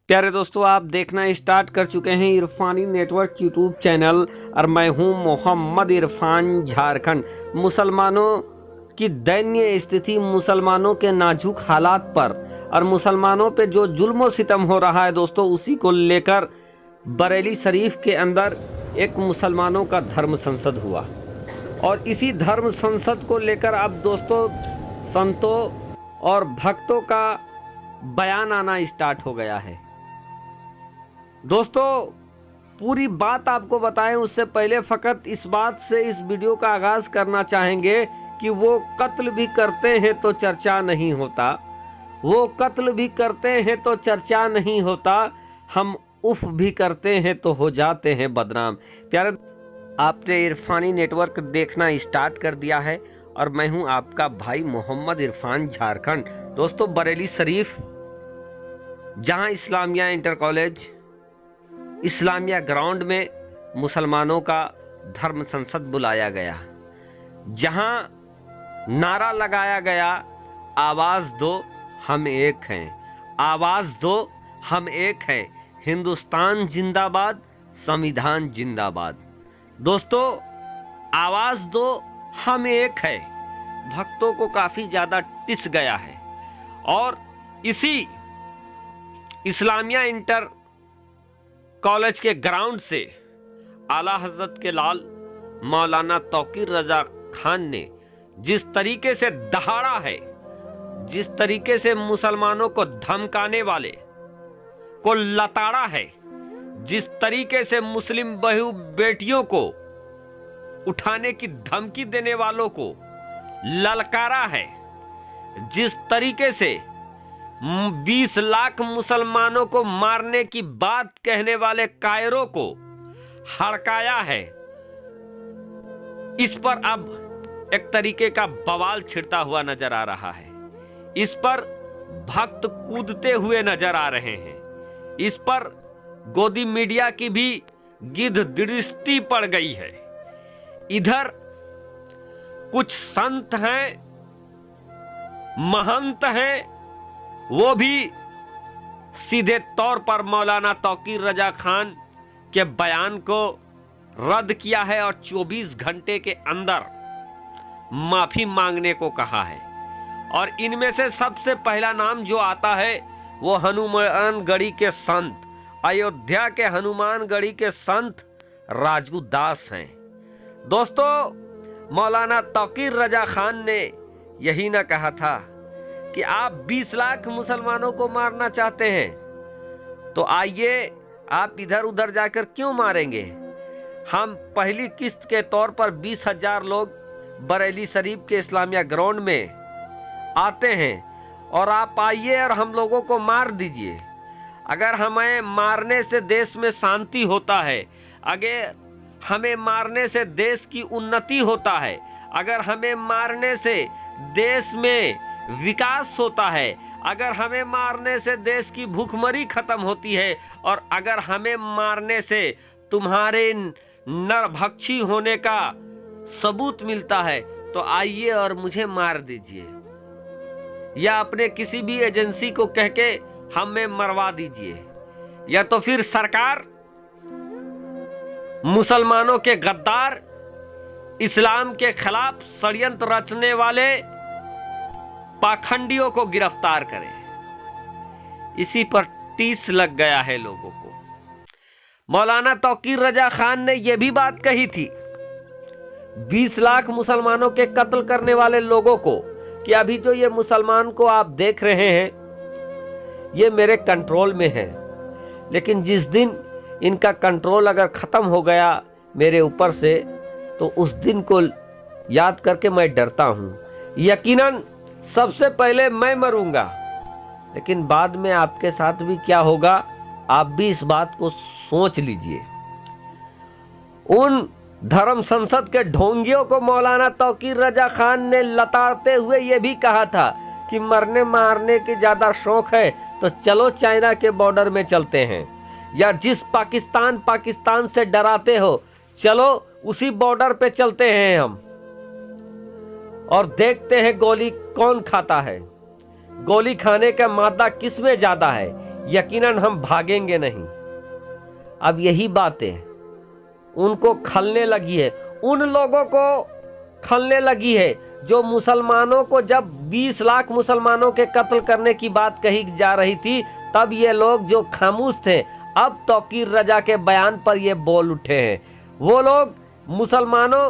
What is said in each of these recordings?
प्यारे दोस्तों, आप देखना स्टार्ट कर चुके हैं इरफानी नेटवर्क यूट्यूब चैनल और मैं हूं मोहम्मद इरफान। झारखंड मुसलमानों की दयनीय स्थिति, मुसलमानों के नाजुक हालात पर और मुसलमानों पे जो जुल्म सितम हो रहा है दोस्तों, उसी को लेकर बरेली शरीफ के अंदर एक मुसलमानों का धर्म संसद हुआ और इसी धर्म संसद को लेकर अब दोस्तों संतों और भक्तों का बयान आना स्टार्ट हो गया है। दोस्तों पूरी बात आपको बताएं उससे पहले फ़कत इस बात से इस वीडियो का आगाज़ करना चाहेंगे कि वो कत्ल भी करते हैं तो चर्चा नहीं होता, वो कत्ल भी करते हैं तो चर्चा नहीं होता, हम उफ भी करते हैं तो हो जाते हैं बदनाम। प्यारे, आपने इरफानी नेटवर्क देखना स्टार्ट कर दिया है और मैं हूं आपका भाई मोहम्मद इरफान, झारखंड। दोस्तों बरेली शरीफ, जहां Islamia inter college Islamia ground में मुसलमानों का धर्म संसद बुलाया गया, जहां नारा लगाया गया, आवाज़ दो हम एक हैं, आवाज़ दो हम एक हैं, हिंदुस्तान जिंदाबाद, संविधान जिंदाबाद। दोस्तों आवाज़ दो हम एक है भक्तों को काफ़ी ज़्यादा टिस गया है और इसी इस्लामिया इंटर कॉलेज के ग्राउंड से आला हजरत के लाल मौलाना तौकीर रजा खान ने जिस तरीके से दहाड़ा है, जिस तरीके से मुसलमानों को धमकाने वाले को लताड़ा है, जिस तरीके से मुस्लिम बहू बेटियों को उठाने की धमकी देने वालों को ललकारा है, जिस तरीके से 20 लाख मुसलमानों को मारने की बात कहने वाले कायरों को हड़काया है, इस पर अब एक तरीके का बवाल छिड़ता हुआ नजर आ रहा है। इस पर भक्त कूदते हुए नजर आ रहे हैं, इस पर गोदी मीडिया की भी गिद्ध दृष्टि पड़ गई है। इधर कुछ संत हैं, महंत हैं, वो भी सीधे तौर पर मौलाना तौकीर रजा खान के बयान को रद्द किया है और 24 घंटे के अंदर माफी मांगने को कहा है। और इनमें से सबसे पहला नाम जो आता है वो हनुमानगढ़ी के संत, अयोध्या के हनुमानगढ़ी के संत राजू दास हैं। दोस्तों मौलाना तौकीर रजा खान ने यही ना कहा था कि आप 20 लाख मुसलमानों को मारना चाहते हैं तो आइए आप इधर उधर जाकर क्यों मारेंगे। हम पहली किस्त के तौर पर 20,000 लोग बरेली शरीफ के इस्लामिया ग्राउंड में आते हैं और आप आइए और हम लोगों को मार दीजिए। अगर हमें मारने से देश में शांति होता है, अगर हमें मारने से देश की उन्नति होता है, अगर हमें मारने से देश में विकास होता है, अगर हमें मारने से देश की भूखमरी खत्म होती है और अगर हमें मारने से तुम्हारे नरभक्षी होने का सबूत मिलता है तो आइए और मुझे मार दीजिए, या अपने किसी भी एजेंसी को कह के हमें मरवा दीजिए, या तो फिर सरकार मुसलमानों के गद्दार, इस्लाम के खिलाफ षड्यंत्र रचने वाले पाखंडियों को गिरफ्तार करे। इसी पर टीस लग गया है लोगों को। मौलाना तौकीर रजा खान ने यह भी बात कही थी 20 लाख मुसलमानों के कत्ल करने वाले लोगों को कि अभी जो ये मुसलमान को आप देख रहे हैं ये मेरे कंट्रोल में है, लेकिन जिस दिन इनका कंट्रोल अगर खत्म हो गया मेरे ऊपर से तो उस दिन को याद करके मैं डरता हूं। यकीनन सबसे पहले मैं मरूंगा, लेकिन बाद में आपके साथ भी क्या होगा आप भी इस बात को सोच लीजिए। उन धर्म संसद के ढोंगियों को मौलाना तौकीर रजा खान ने लताड़ते हुए यह भी कहा था कि मरने मारने की ज्यादा शौक है तो चलो चाइना के बॉर्डर में चलते हैं, या जिस पाकिस्तान से डराते हो चलो उसी बॉर्डर पे चलते हैं हम और देखते हैं गोली कौन खाता है, गोली खाने का मादा किस में ज्यादा है, यकीनन हम भागेंगे नहीं। अब यही बातें उनको खलने लगी है, उन लोगों को खलने लगी है जो मुसलमानों को, जब 20 लाख मुसलमानों के कत्ल करने की बात कही जा रही थी, तब ये लोग जो खामोश थे, अब तौकीर रजा के बयान पर ये बोल उठे हैं। वो लोग मुसलमानों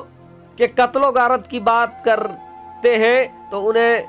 के कत्लो गारत की बात करते हैं तो उन्हें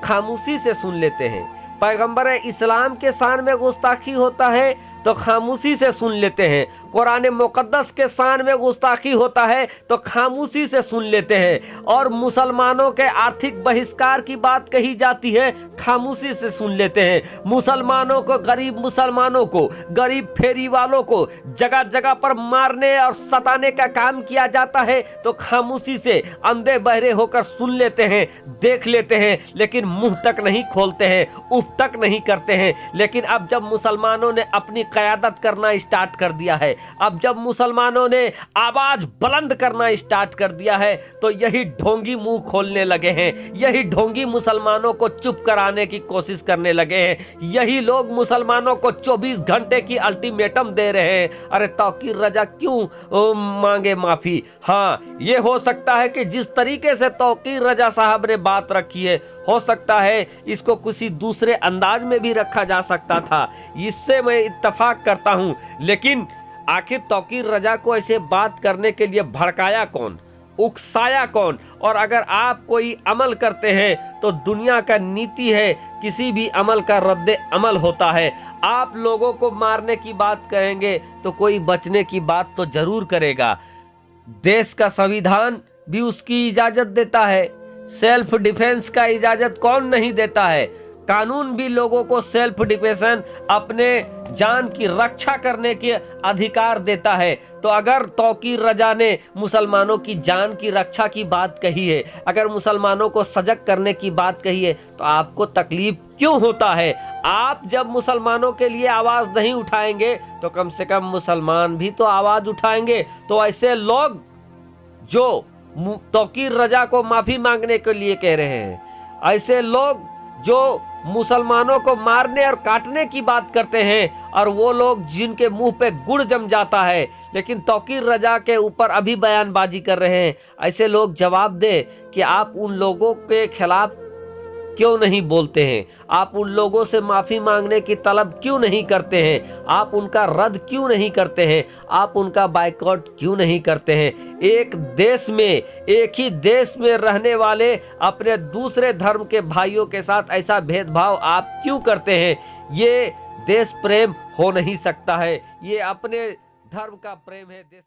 खामोशी से सुन लेते हैं। पैगंबर इस्लाम के शान में गुस्ताखी होता है तो खामोशी से सुन लेते हैं। कुरान मुकद्दस के शान में गुस्ताखी होता है तो खामोशी से सुन लेते हैं। और मुसलमानों के आर्थिक बहिष्कार की बात कही जाती है, खामोशी से सुन लेते हैं। मुसलमानों को, गरीब मुसलमानों को, गरीब फेरी वालों को जगह जगह पर मारने और सताने का काम किया जाता है तो खामोशी से अंधे बहरे होकर सुन लेते हैं, देख लेते हैं, लेकिन मुंह तक नहीं खोलते हैं, उफ तक नहीं करते हैं। लेकिन अब जब मुसलमानों ने अपनी क़यादत करना स्टार्ट कर दिया है, अब जब मुसलमानों ने आवाज बुलंद करना स्टार्ट कर दिया है, तो यही ढोंगी मुंह खोलने लगे हैं, यही ढोंगी मुसलमानों को चुप कराने की कोशिश करने लगे हैं। यही लोग मुसलमानों को 24 घंटे की अल्टीमेटम दे रहे हैं। अरे तौकीर रजा क्यों मांगे माफी? हाँ, ये हो सकता है कि जिस तरीके से तौकीर रजा साहब ने बात रखी है, हो सकता है इसको किसी दूसरे अंदाज में भी रखा जा सकता था, इससे मैं इत्तेफाक करता हूं। लेकिन आखिर तौकीर रजा को ऐसे बात करने के लिए भड़काया कौन, उकसाया कौन? और अगर आप कोई अमल करते हैं तो दुनिया का नीति है, किसी भी अमल का रद्द अमल होता है। आप लोगों को मारने की बात करेंगे तो कोई बचने की बात तो जरूर करेगा। देश का संविधान भी उसकी इजाजत देता है, सेल्फ डिफेंस का इजाजत कौन नहीं देता है? कानून भी लोगों को सेल्फ डिफेंस, अपने जान की रक्षा करने के अधिकार देता है। तो अगर तौकीर रजा ने मुसलमानों की जान की रक्षा की बात कही है, अगर मुसलमानों को सजग करने की बात कही है, तो आपको तकलीफ क्यों होता है? आप जब मुसलमानों के लिए आवाज नहीं उठाएंगे तो कम से कम मुसलमान भी तो आवाज उठाएंगे। तो ऐसे लोग जो तौकीर रजा को माफी मांगने के लिए कह रहे हैं, ऐसे लोग जो मुसलमानों को मारने और काटने की बात करते हैं, और वो लोग जिनके मुंह पे गुड़ जम जाता है लेकिन तौकीर रजा के ऊपर अभी बयानबाजी कर रहे हैं, ऐसे लोग जवाब दे कि आप उन लोगों के खिलाफ क्यों नहीं बोलते हैं? आप उन लोगों से माफी मांगने की तलब क्यों नहीं करते हैं? आप उनका रद्द क्यों नहीं करते हैं? आप उनका बायकॉट क्यों नहीं करते हैं? एक देश में, एक ही देश में रहने वाले अपने दूसरे धर्म के भाइयों के साथ ऐसा भेदभाव आप क्यों करते हैं? ये देश प्रेम हो नहीं सकता है, ये अपने धर्म का प्रेम है। देश